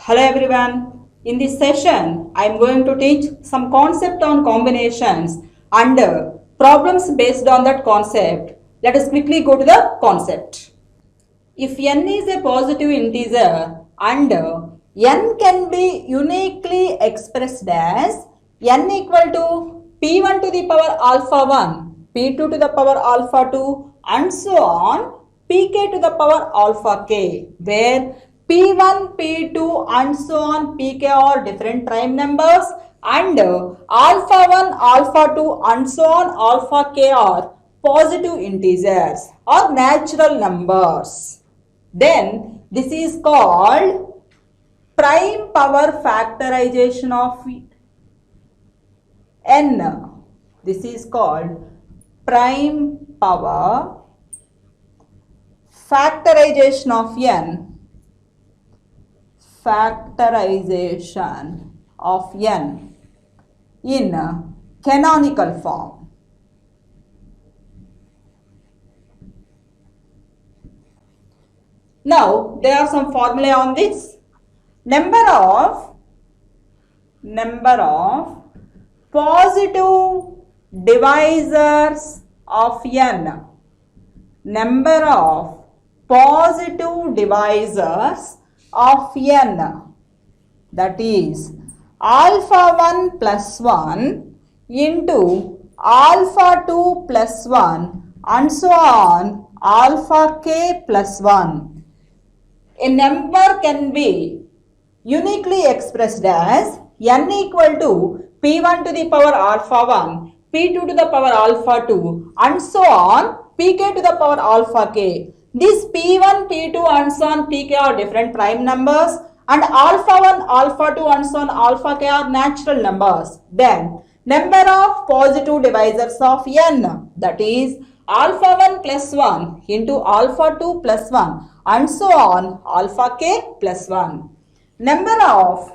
Hello everyone. In this session, I am going to teach some concept on combinations and problems based on that concept. Let us quickly go to the concept. If n is a positive integer and n can be uniquely expressed as n equal to p1 to the power alpha 1, p2 to the power alpha 2 and so on, pk to the power alpha k, where p1, p2 and so on pk are different prime numbers and alpha 1, alpha 2 and so on alpha k are positive integers or natural numbers. Then this is called prime power factorization of n. This is called prime power factorization of n. Factorization of n in canonical form. Now, there are some formulae on this. Number of positive divisors of n. Number of positive divisors of n. That is alpha 1 plus 1 into alpha 2 plus 1 and so on alpha k plus 1. A number can be uniquely expressed as n equal to p1 to the power alpha 1, p2 to the power alpha 2 and so on pk to the power alpha k. These p1, p2 and so on pk are different prime numbers and alpha 1, alpha 2 and so on alpha k are natural numbers. Then number of positive divisors of n, that is alpha 1 plus 1 into alpha 2 plus 1 and so on alpha k plus 1. Number of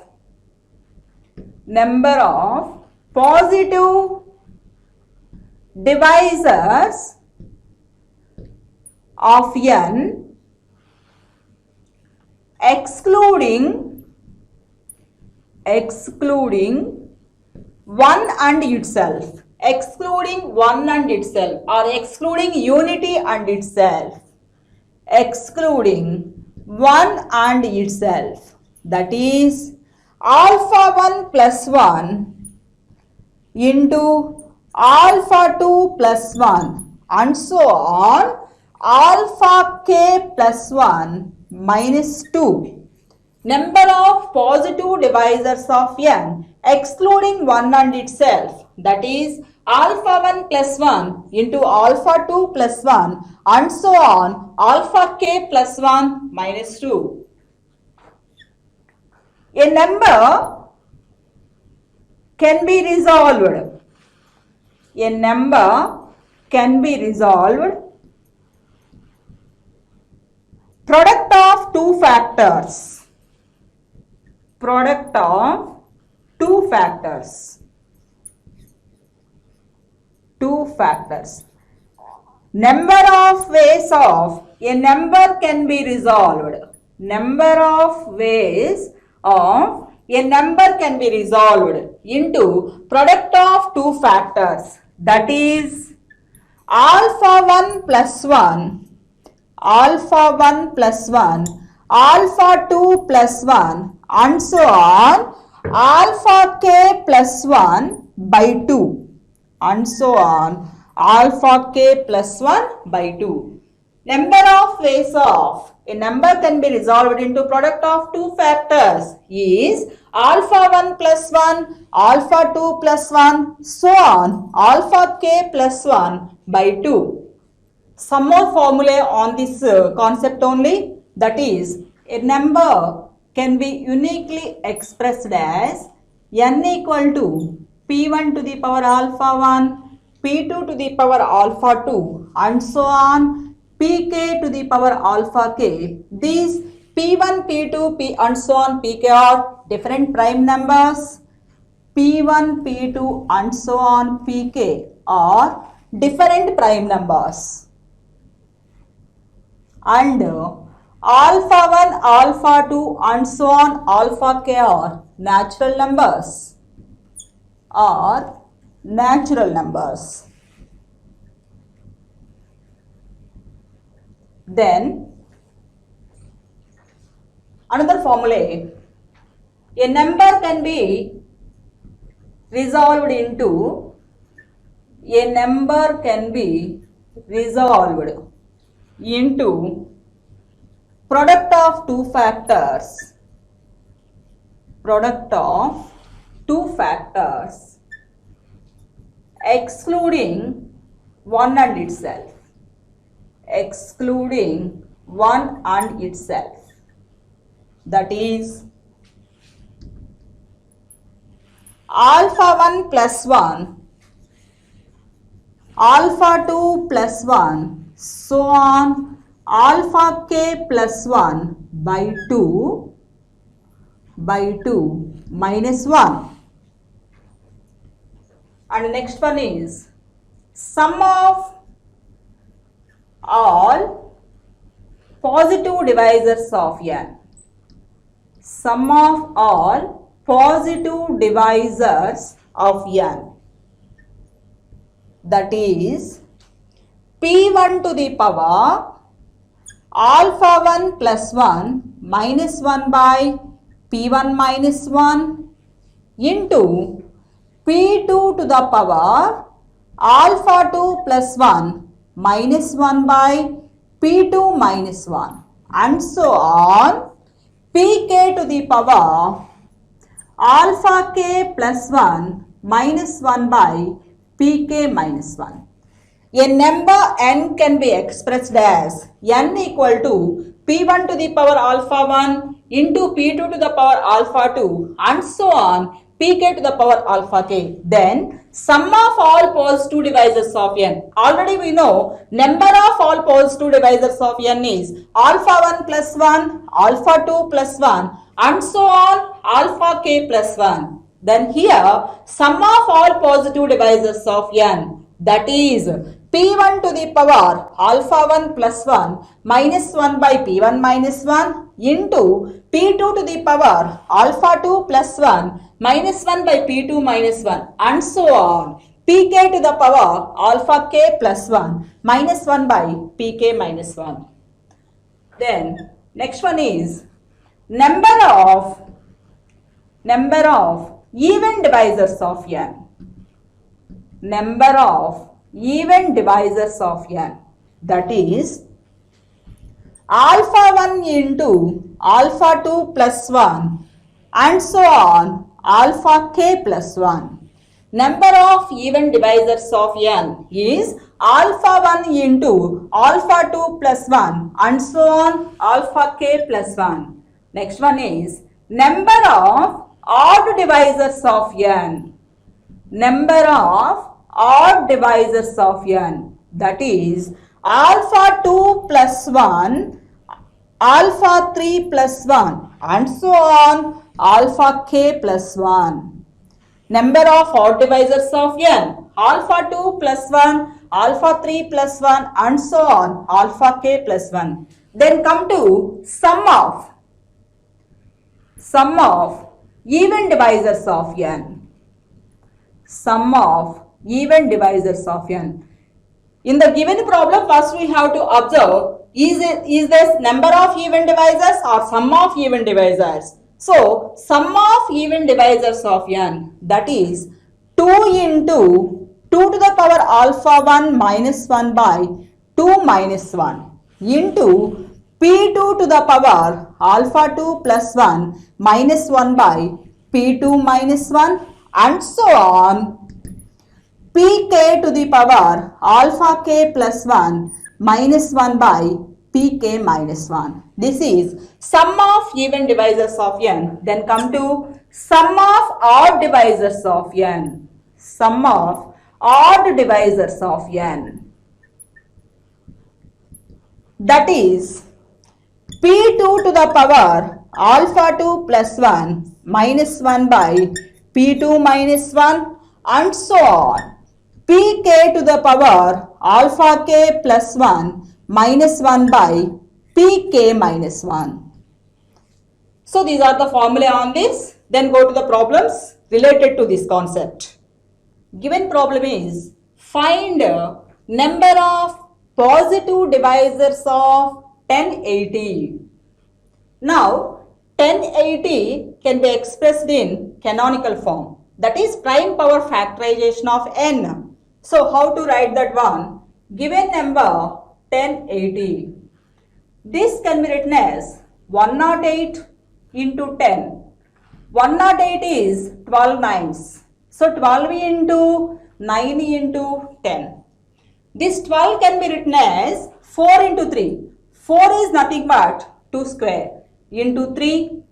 positive divisors of n excluding 1 and itself. Excluding 1 and itself or excluding unity and itself. Excluding 1 and itself, that is alpha 1 plus 1 into alpha 2 plus 1 and so on alpha k plus 1 minus 2. Number of positive divisors of n excluding 1 and itself, that is alpha 1 plus 1 into alpha 2 plus 1 and so on alpha k plus 1 minus 2. A number can be resolved. A number can be resolved. Product of two factors. Product of two factors. Two factors. Number of ways of a number can be resolved. Number of ways of a number can be resolved into product of two factors, that is alpha 1 plus 1, alpha 1 plus 1, alpha 2 plus 1 and so on alpha k plus 1 by 2 and so on alpha k plus 1 by 2. Number of ways of a number can be resolved into product of two factors is alpha 1 plus 1, alpha 2 plus 1, so on alpha k plus 1 by 2. Some more formulae on this concept only, that is a number can be uniquely expressed as n equal to p1 to the power alpha 1, p2 to the power alpha 2 and so on pk to the power alpha k. These p1, p2, p and so on pk are different prime numbers. p1, p2 and so on pk are different prime numbers. And alpha 1, alpha 2 and so on alpha k are natural numbers. Then another formula, a number can be resolved into product of two factors excluding one and itself, that is alpha 1 plus 1, alpha 2 plus 1, so on alpha k plus 1 by 2 minus 1. And next one is sum of all positive divisors of n. Sum of all positive divisors of n, that is p1 to the power alpha 1 plus 1 minus 1 by p1 minus 1 into p2 to the power alpha 2 plus 1 minus 1 by p2 minus 1 and so on pk to the power alpha k plus 1 minus 1 by pk minus 1. A number n can be expressed as n equal to p1 to the power alpha 1 into p2 to the power alpha 2 and so on pk to the power alpha k. Then sum of all positive divisors of n. Already we know number of all positive divisors of n is alpha 1 plus 1, alpha 2 plus 1 and so on alpha k plus 1. Then here sum of all positive divisors of n, that is p1 to the power alpha 1 plus 1 minus 1 by p1 minus 1 into p2 to the power alpha 2 plus 1 minus 1 by p2 minus 1 and so on pk to the power alpha k plus 1 minus 1 by pk minus 1. Then next one is number of even divisors of n. Number of even divisors of n, that is alpha 1 into alpha 2 plus 1 and so on alpha k plus 1. Number of even divisors of n is alpha 1 into alpha 2 plus 1 and so on alpha k plus 1. Next one is number of odd divisors of n. Number of odd divisors of n, that is alpha 2 plus 1, alpha 3 plus 1 and so on alpha k plus 1. Number of odd divisors of n, alpha 2 plus 1, alpha 3 plus 1 and so on alpha k plus 1. Then come to sum of even divisors of n. Sum of even divisors of n. In the given problem, first we have to observe is this number of even divisors or sum of even divisors. So sum of even divisors of n, that is 2 into 2 to the power alpha 1 minus 1 by 2 minus 1 into p2 to the power alpha 2 plus 1 minus 1 by p2 minus 1 and so on pk to the power alpha k plus 1 minus 1 by pk minus 1. This is sum of even divisors of n. Then come to sum of odd divisors of n. Sum of odd divisors of n, that is p2 to the power alpha 2 plus 1 minus 1 by p2 minus 1 and so on pk to the power alpha k plus 1 minus 1 by pk minus 1. So these are the formulae on this. Then go to the problems related to this concept. Given problem is find number of positive divisors of 1080. Now 1080 can be expressed in canonical form, that is prime power factorization of n. So how to write that one? Given number 1080. This can be written as 108 into 10. 108 is 12 nines. So 12 into 9 into 10. This 12 can be written as 4 into 3. 4 is nothing but 2 square into 3.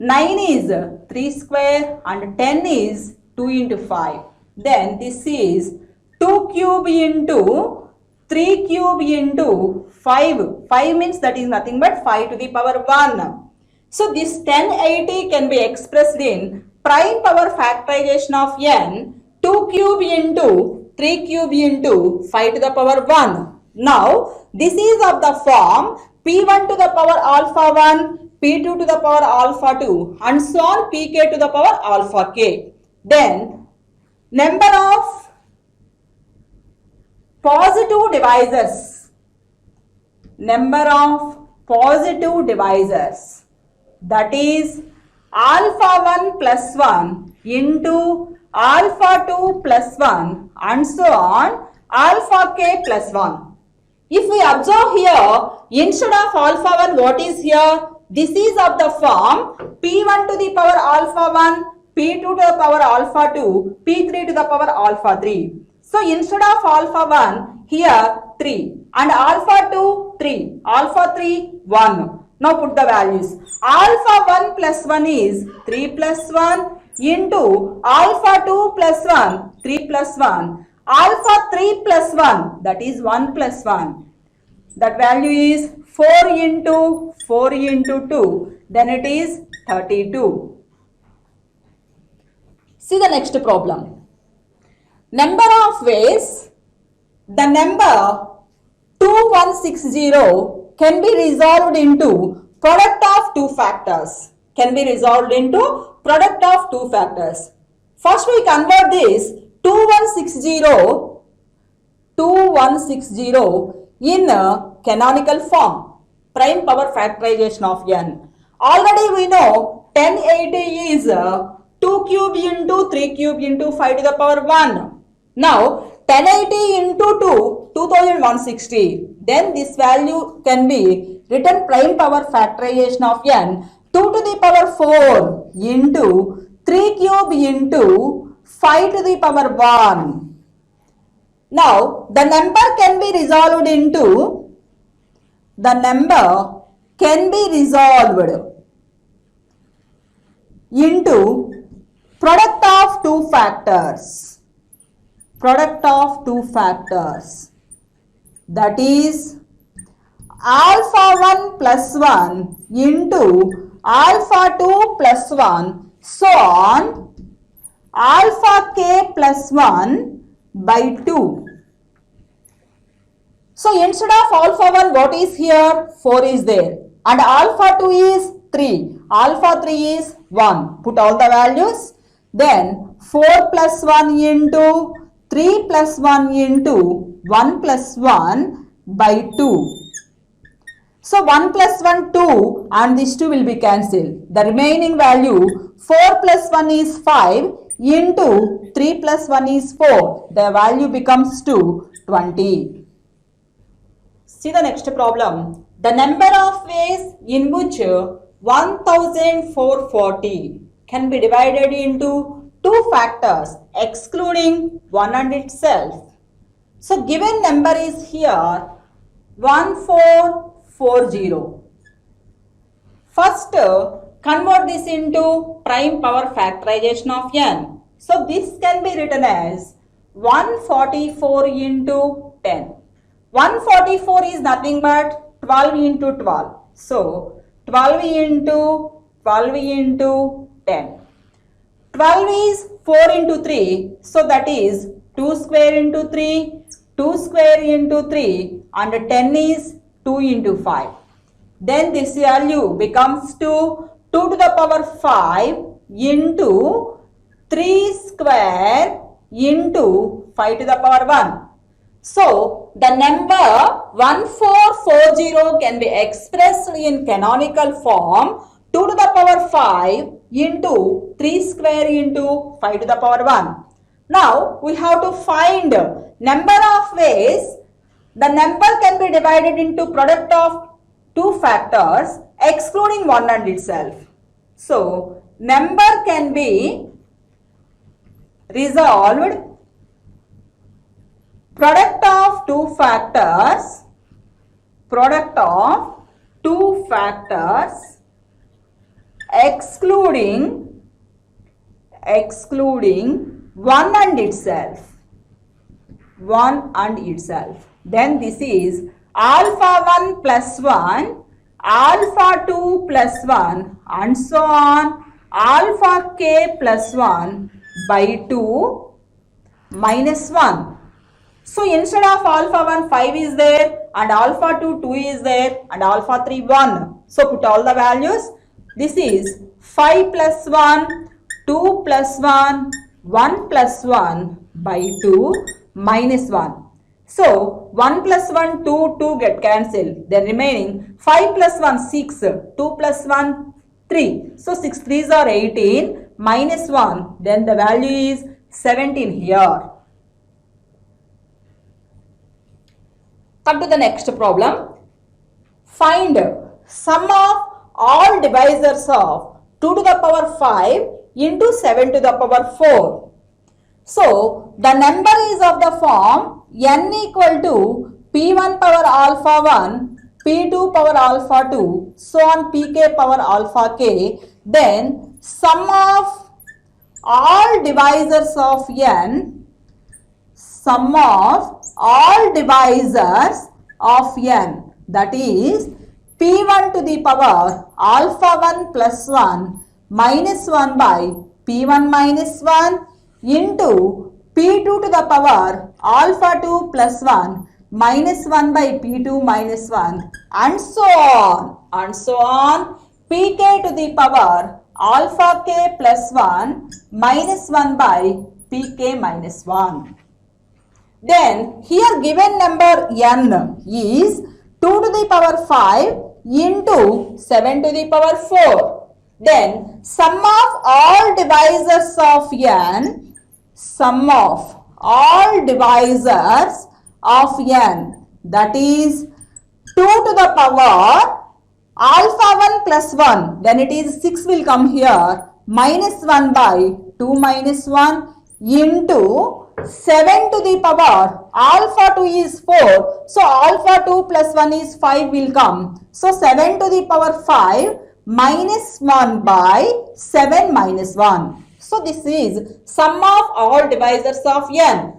9 is 3 square and 10 is 2 into 5. Then this is 2 cube into 3 cube into 5. 5 means that is nothing but 5 to the power 1. So this 1080 can be expressed in prime power factorization of n, 2 cube into 3 cube into 5 to the power 1. Now this is of the form p1 to the power alpha 1, p2 to the power alpha 2 and so on pk to the power alpha k. Then number of positive divisors. Number of positive divisors. That is alpha 1 plus 1 into alpha 2 plus 1 and so on alpha k plus 1. If we observe here, instead of alpha 1, what is here? This is of the form p1 to the power alpha 1, p2 to the power alpha 2, p3 to the power alpha 3. So instead of alpha 1, here 3 and alpha 2, 3, alpha 3, 1. Now put the values. Alpha 1 plus 1 is 3 plus 1 into alpha 2 plus 1, 3 plus 1. Alpha 3 plus 1, that is 1 plus 1. That value is 4 into 2. Then it is 32. See the next problem. Number of ways the number 2160 can be resolved into product of two factors. Can be resolved into product of two factors. First we convert this 2160 in a canonical form. Prime power factorization of n. Already we know 1080 is 2 cube into 3 cube into 5 to the power 1. Now 1080 into 2, 2160. Then this value can be written prime power factorization of n, 2 to the power 4 into 3 cube into 5 to the power 1. Now the number can be resolved into product of two factors. Product of two factors. That is alpha 1 plus 1 into alpha 2 plus 1 so on alpha k plus 1 by 2. So instead of alpha 1, what is here? 4 is there and alpha 2 is 3, alpha 3 is 1. Put all the values. Then 4 plus 1 into 3 plus 1 into 1 plus 1 by 2. So 1 plus 1 2 and these 2 will be cancelled. The remaining value 4 plus 1 is 5 into 3 plus 1 is 4. The value becomes 20. See the next problem. The number of ways in which 1440 can be divided into two factors excluding one and itself. So given number is here 1440. First convert this into prime power factorization of n. So this can be written as 144 into 10. 144 is nothing but 12 into 12. So 12 into 10. 12 is 4 into 3. So that is 2 square into 3, 2 square into 3 and 10 is 2 into 5. then this value becomes 2 to the power 5 into 3 square into 5 to the power 1. So, the number 1440 can be expressed in canonical form 2 to the power 5 into 3 square into 5 to the power 1. Now, we have to find number of ways the number can be divided into product of two factors excluding one and itself. So, number can be resolved product of two factors excluding one and itself. Then this is alpha 1 plus 1, alpha 2 plus 1 and so on, alpha k plus 1 by 2 minus 1. So instead of alpha 1 5 is there and alpha 2 2 is there and alpha 3 1. So put all the values. This is 5 plus 1, 2 plus 1, 1 plus 1 by 2 minus 1. So 1 plus 1 2, 2 get cancelled. Then remaining 5 plus 1 6, 2 plus 1 3. So 6 3s are 18 minus 1. Then the value is 17 here. Come to the next problem. Find sum of all divisors of 2 to the power 5 into 7 to the power 4. So, the number is of the form n equal to p1 power alpha 1, p2 power alpha 2, so on pk power alpha k. Then, sum of all divisors of n, that is p1 to the power alpha 1 plus 1 minus 1 by p1 minus 1 into p2 to the power alpha 2 plus 1 minus 1 by p2 minus 1 and so on pk to the power alpha k plus 1 minus 1 by pk minus 1. Then here given number n is 2 to the power 5 into 7 to the power 4. Then sum of all divisors of n, that is 2 to the power alpha 1 plus 1, then it is 6 will come here, minus 1 by 2 minus 1 into 7 to the power alpha 2 is 4. So alpha 2 plus 1 is 5 will come. So 7 to the power 5 minus 1 by 7 minus 1. So this is sum of all divisors of n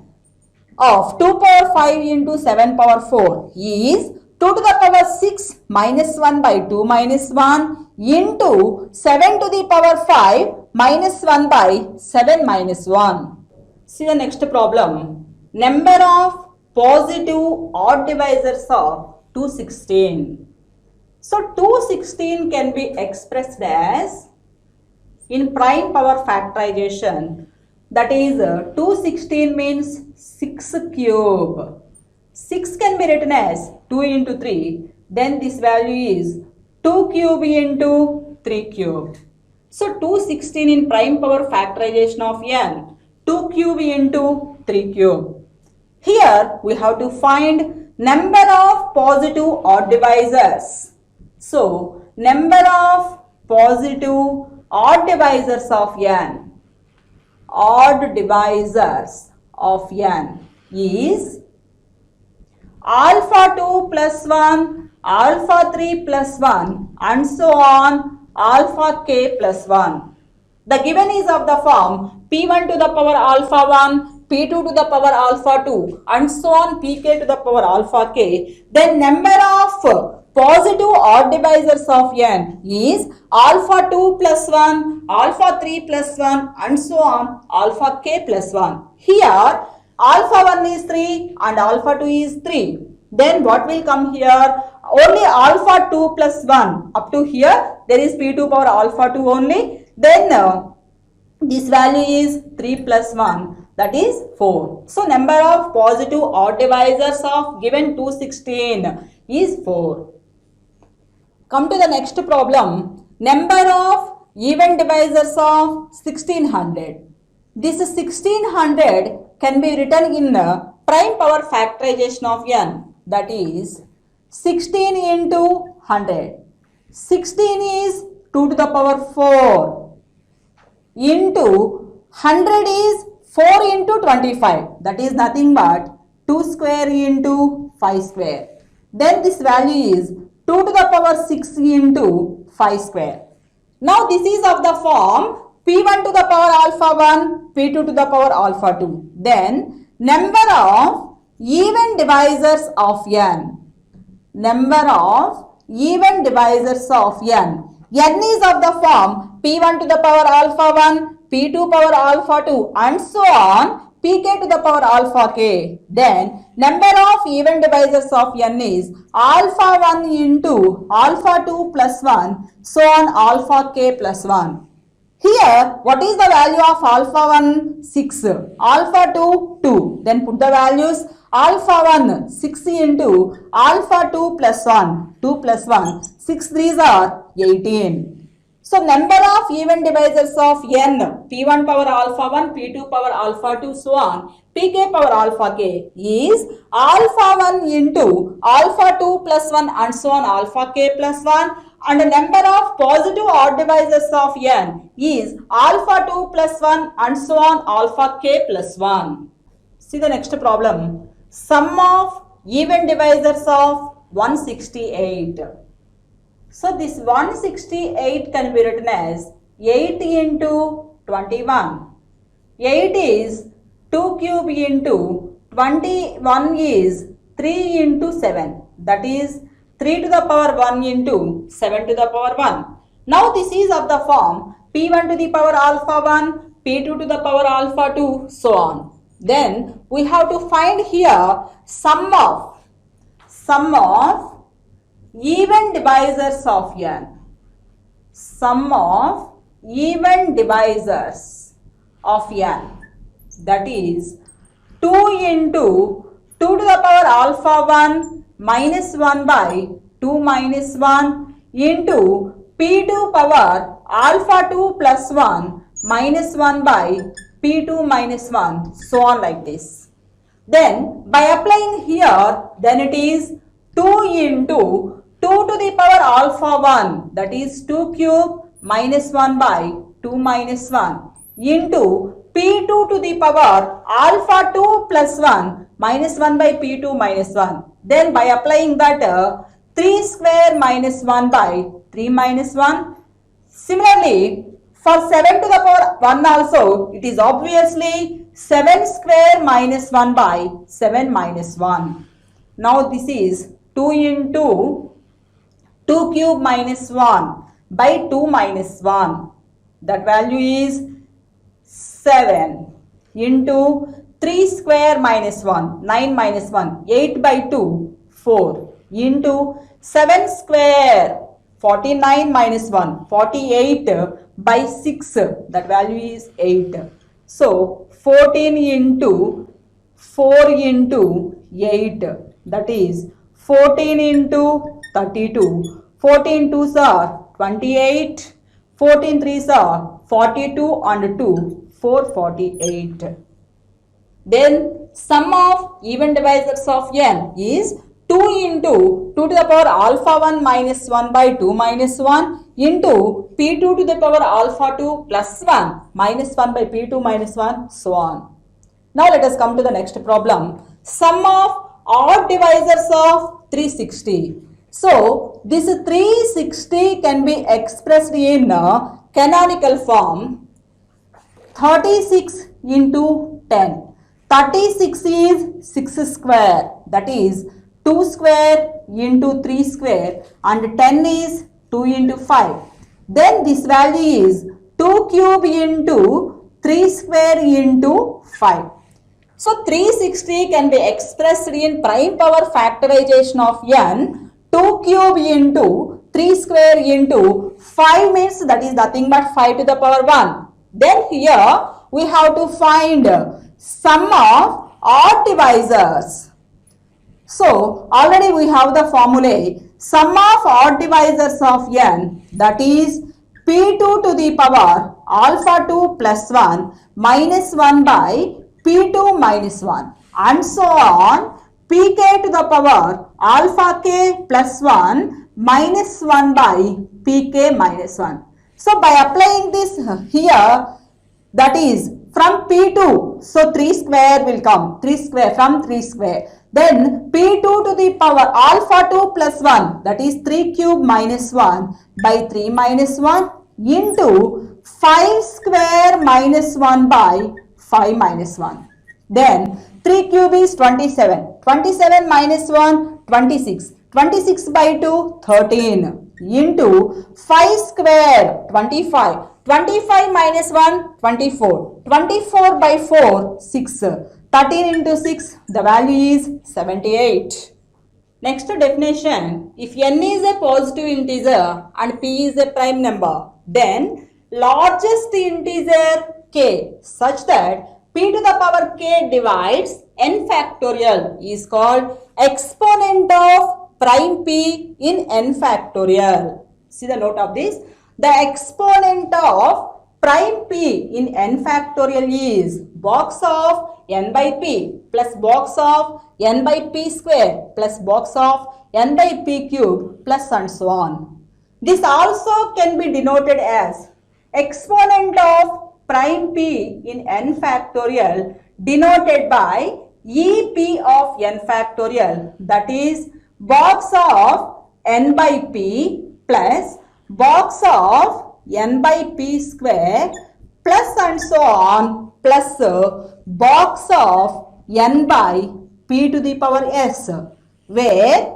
of 2 power 5 into 7 power 4 is 2 to the power 6 minus 1 by 2 minus 1 into 7 to the power 5 minus 1 by 7 minus 1. See the next problem. Number of positive odd divisors of 216. So 216 can be expressed as in prime power factorization. That is 216 means 6 cube. 6 can be written as 2 into 3. Then this value is 2 cube into 3 cube. So 216 in prime power factorization of n. 2 cube into 3 cube. Here we have to find number of positive odd divisors. So number of positive odd divisors of n. Odd divisors of n is alpha 2 plus 1, alpha 3 plus 1 and so on alpha k plus 1. The given is of the form p1 to the power alpha 1, p2 to the power alpha 2 and so on pk to the power alpha k. Then number of positive odd divisors of n is alpha 2 plus 1, alpha 3 plus 1 and so on alpha k plus 1. Here alpha 1 is 3 and alpha 2 is 3. Then what will come here? Only alpha 2 plus 1. Up to here, there is p2 power alpha 2 only. Then this value is 3 plus 1, that is 4. So number of positive odd divisors of given 216 is 4. Come to the next problem. Number of even divisors of 1600. This 1600 can be written in prime power factorization of n, that is 16 into 100. 16 is 2 to the power 4 into 100 is 4 into 25, that is nothing but 2 square into 5 square. Then this value is 2 to the power 6 into 5 square. Now this is of the form p1 to the power alpha 1, p2 to the power alpha 2. Then number of even divisors of n. Number of even divisors of n. N is of the form p1 to the power alpha 1, p2 power alpha 2 and so on, pk to the power alpha k. Then number of even divisors of n is alpha 1 into alpha 2 plus 1, so on alpha k plus 1. Here, what is the value of alpha 1? 6. Alpha 2, 2. Then put the values. Alpha 1, 6 into alpha 2 plus 1. 2 plus 1. 6 3s are 18. So, number of even divisors of n, p1 power alpha 1, p2 power alpha 2, so on, pk power alpha k is alpha 1 into alpha 2 plus 1 and so on alpha k plus 1. And the number of positive odd divisors of n is alpha 2 plus 1 and so on alpha k plus 1. See the next problem. Sum of even divisors of 168. So this 168 can be written as 8 into 21. 8 is 2 cube into 21 is 3 into 7. That is 3 to the power 1 into 7 to the power 1. Now this is of the form p1 to the power alpha 1, p2 to the power alpha 2, so on. Then we have to find here sum of even divisors of n. Sum of even divisors of n, that is 2 into 2 to the power alpha 1 minus 1 by 2 minus 1 into p2 power alpha 2 plus 1 minus 1 by p2 minus 1, so on like this. Then by applying here, then it is 2 into 2 to the power alpha 1, that is 2 cube minus 1 by 2 minus 1 into p2 to the power alpha 2 plus 1 minus 1 by p2 minus 1. Then by applying that 3 square minus 1 by 3 minus 1. Similarly, for 7 to the power 1 also, it is obviously 7 square minus 1 by 7 minus 1. Now this is 2 into 2 cube minus 1 by 2 minus 1. That value is 7 into 3 square minus 1, 9 minus 1, 8 by 2, 4 into 7 square, 49 minus 1, 48 by 6, that value is 8. So 14 into 4 into 8, that is 14 into 32. 14 2s are 28, 14 3s are 42 and 2, 448. Then sum of even divisors of n is 2 into 2 to the power alpha 1 minus 1 by 2 minus 1 into p2 to the power alpha 2 plus 1 minus 1 by p2 minus 1, so on. Now let us come to the next problem. Sum of odd divisors of 360. So this 360 can be expressed in canonical form 36 into 10. 36 is 6 square, that is 2 square into 3 square, and 10 is 2 into 5. Then this value is 2 cube into 3 square into 5. So 360 can be expressed in prime power factorization of n 2 cube into 3 square into 5 means that is nothing but 5 to the power 1. Then here we have to find sum of odd divisors. So already we have the formula sum of odd divisors of n, that is p2 to the power alpha 2 plus 1 minus 1 by p2 minus 1, and so on pk to the power alpha k plus 1 minus 1 by pk minus 1. So by applying this here, that is from p2, so 3 square will come, 3 square from 3 square. Then p2 to the power alpha 2 plus 1, that is 3 cube minus 1 by 3 minus 1 into 5 square minus 1 by 5 minus 1. Then 3 cube is 27. 27 minus 1, 26. 26 by 2, 13 into 5 square, 25. 25 minus 1, 24. 24 by 4, 6. 13 into 6, the value is 78. Next definition, if n is a positive integer and p is a prime number, then largest integer k such that p to the power k divides n factorial is called exponent of prime p in n factorial. See the note of this. The exponent of prime p in n factorial is box of n by p plus box of n by p square plus box of n by p cube plus and so on. This also can be denoted as exponent of prime p in n factorial denoted by ep of n factorial, that is box of n by p plus box of n by p square plus and so on plus box of n by p to the power s, where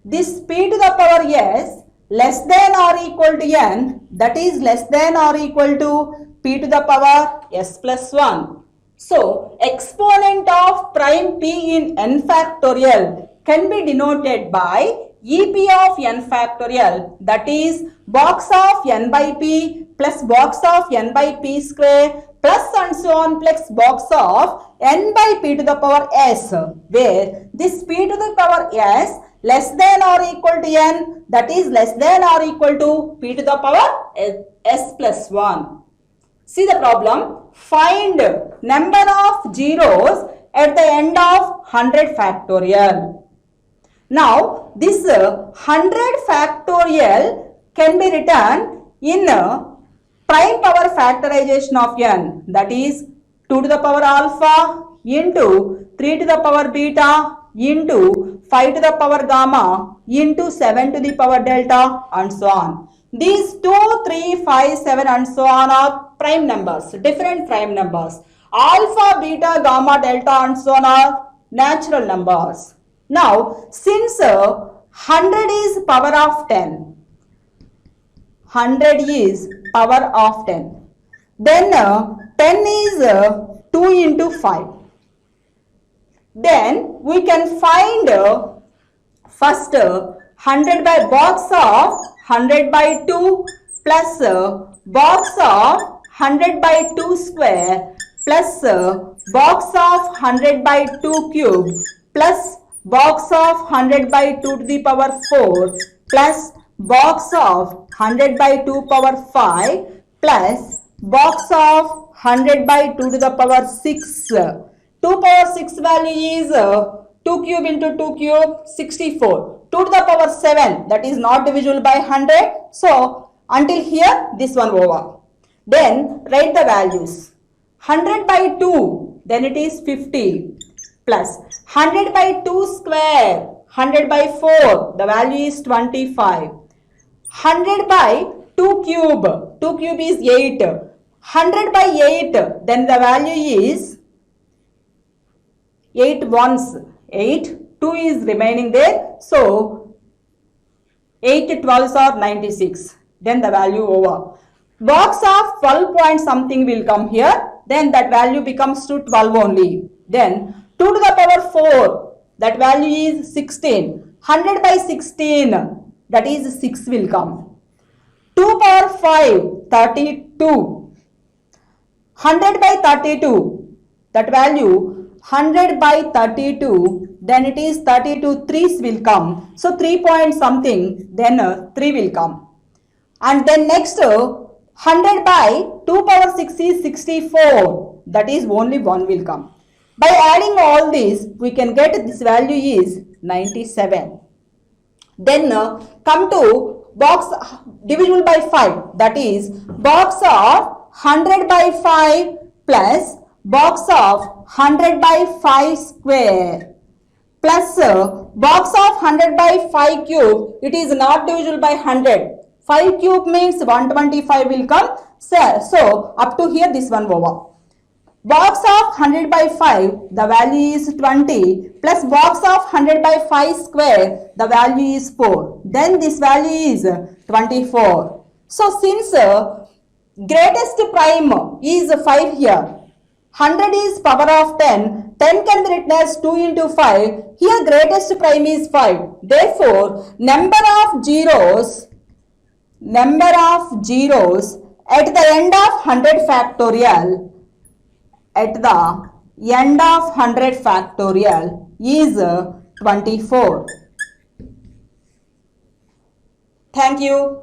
this p to the power s less than or equal to n, that is less than or equal to p to the power s plus 1. So exponent of prime p in n factorial can be denoted by ep of n factorial, that is box of n by p plus box of n by p square plus and so on plus box of n by p to the power s, where this p to the power s less than or equal to n, that is less than or equal to p to the power s plus 1. See the problem. Find number of zeros at the end of 100 factorial. Now this 100 factorial can be written in prime power factorization of n, that is 2 to the power alpha into 3 to the power beta into 5 to the power gamma into 7 to the power delta and so on. These 2, 3, 5, 7 and so on are prime numbers, different prime numbers. Alpha, beta, gamma, delta and so on are natural numbers. Now, since 100 is power of 10, 100 is power of 10, then 10 is 2 into 5. Then we can find first 100 by box of 100 by 2 plus box of 100 by 2 square plus box of 100 by 2 cube plus box of 100 by 2 to the power 4 plus box of 100 by 2 power 5 plus box of 100 by 2 to the power 6. 2 power 6 value is 2 cube into 2 cube 64. 2 to the power 7, that is not divisible by 100. So until here this one over. Then write the values. 100 by 2, then it is 50 plus 100 by 2 square, 100 by 4, the value is 25. 100 by 2 cube is 8. 100 by 8, then the value is 8 ones, 8, 2 is remaining there. So 8 12s are 96. Then the value over. Box of 12 point something will come here. then that value becomes to 12 only. Then 2 to the power 4, that value is 16. 100 by 16, that is 6 will come. 2 power 5, 32. 100 by 32, that value 100 by 32, then it is 32 3's will come. So 3 point something, then 3 will come. And then next 100 by 2 power 6 is 64, that is only 1 will come. By adding all this, we can get this value is 97. Then come to box divisible by 5, that is box of 100 by 5 plus box of 100 by 5 square plus box of 100 by 5 cube, it is not divisible by 100. 5 cube means 125 will come. So up to here this one over. Box of 100 by 5, the value is 20 plus box of 100 by 5 square, the value is 4. Then this value is 24. So since greatest prime is 5 here, 100 is power of 10, 10 can be written as 2 into 5, here greatest prime is 5. Therefore, number of zeros at the end of 100 factorial, at the end of 100 factorial is 24. Thank you.